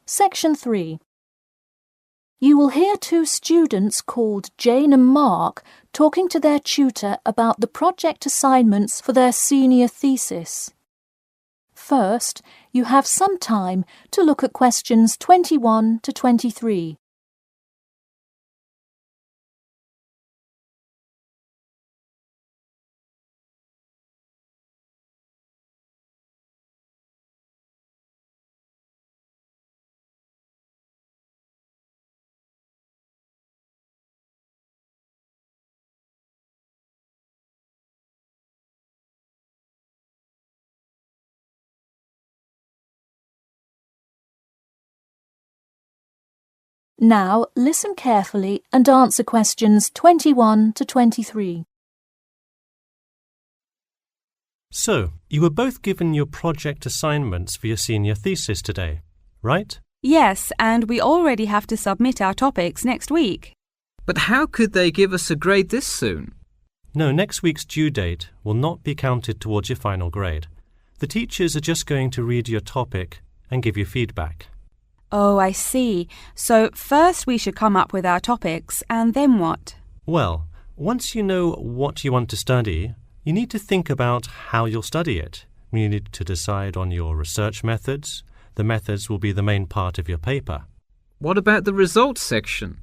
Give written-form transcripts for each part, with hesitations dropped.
Section 3. You will hear two students called Jane and Mark talking to their tutor about the project assignments for their senior thesis. First, you have some time to look at questions 21 to 23. Now, listen carefully and answer questions 21 to 23. So, you were both given your project assignments for your senior thesis today, right? Yes, and we already have to submit our topics next week. But how could they give us a grade this soon? No, next week's due date will not be counted towards your final grade. The teachers are just going to read your topic and give you feedback. Oh, I see. So first we should come up with our topics, and then what? Well, once you know what you want to study, you need to think about how you'll study it. You need to decide on your research methods. The methods will be the main part of your paper. What about the results section?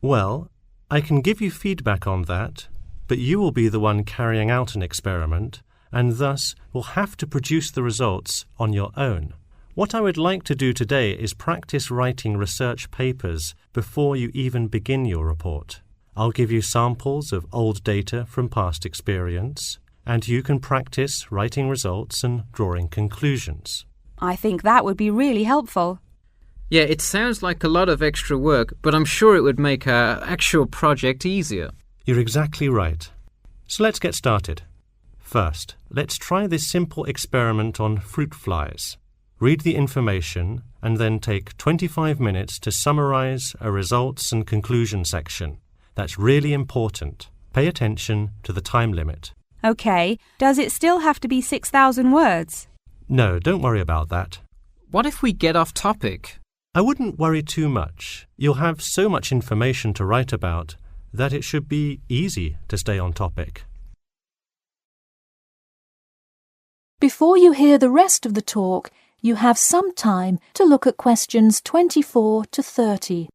Well, I can give you feedback on that, but you will be the one carrying out an experiment, and thus will have to produce the results on your own. What I would like to do today is practice writing research papers before you even begin your report. I'll give you samples of old data from past experience, and you can practice writing results and drawing conclusions. I think that would be really helpful. Yeah, it sounds like a lot of extra work, but I'm sure it would make our actual project easier. You're exactly right. So let's get started. First, let's try this simple experiment on fruit flies. Read the information and then take 25 minutes to summarize a results and conclusion section. That's really important. Pay attention to the time limit. OK, does it still have to be 6,000 words? No, don't worry about that. What if we get off topic? I wouldn't worry too much. You'll have so much information to write about that it should be easy to stay on topic. Before you hear the rest of the talk, you have some time to look at questions 24 to 30.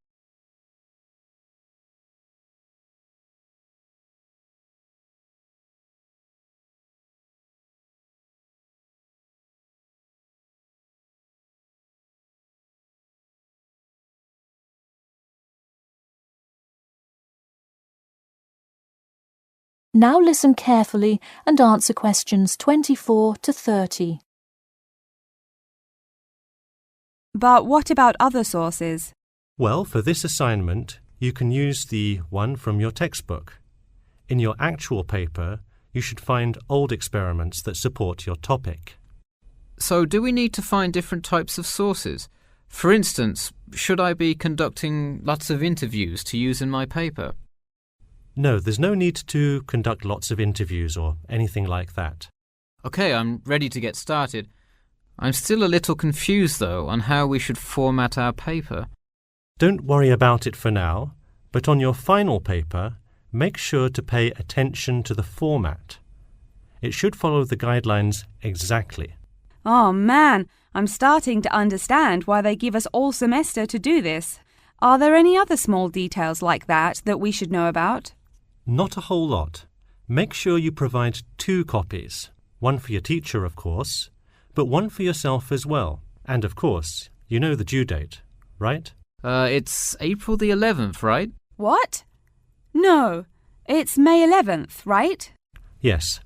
Now listen carefully and answer questions 24 to 30. But what about other sources? Well, for this assignment, you can use the one from your textbook. In your actual paper, you should find old experiments that support your topic. So do we need to find different types of sources? For instance, should I be conducting lots of interviews to use in my paper? No, there's no need to conduct lots of interviews or anything like that. OK, I'm ready to get started. I'm still a little confused, though, on how we should format our paper. Don't worry about it for now, but on your final paper, make sure to pay attention to the format. It should follow the guidelines exactly. Oh man, I'm starting to understand why they give us all semester to do this. Are there any other small details like that we should know about? Not a whole lot. Make sure you provide 2 copies. One for your teacher, of course, but one for yourself as well. And of course, you know the due date, right? It's April the 11th, right? What? No, it's May 11th, right? Yes.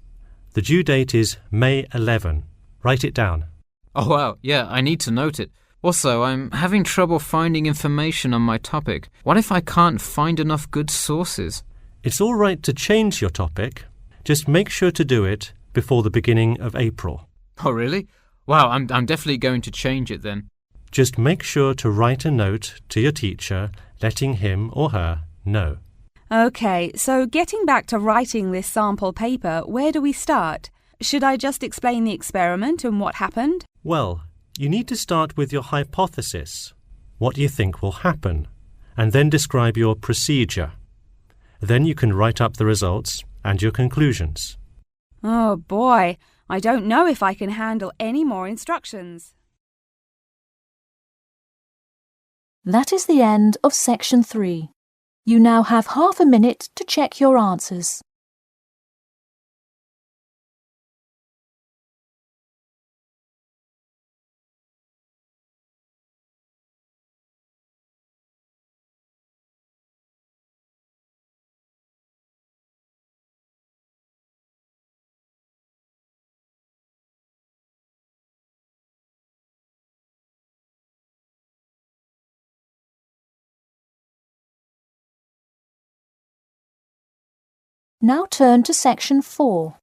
The due date is May 11. Write it down. Oh, wow, yeah, I need to note it. Also, I'm having trouble finding information on my topic. What if I can't find enough good sources? It's all right to change your topic. Just make sure to do it before the beginning of April. Oh, really? Wow, I'm definitely going to change it then. Just make sure to write a note to your teacher letting him or her know. OK, so getting back to writing this sample paper, where do we start? Should I just explain the experiment and what happened? Well, you need to start with your hypothesis. what you think will happen, and then describe your procedure. Then you can write up the results and your conclusions. Oh boy, I don't know if I can handle any more instructions. That is the end of section 3. You now have half a minute to check your answers. Now turn to section 4.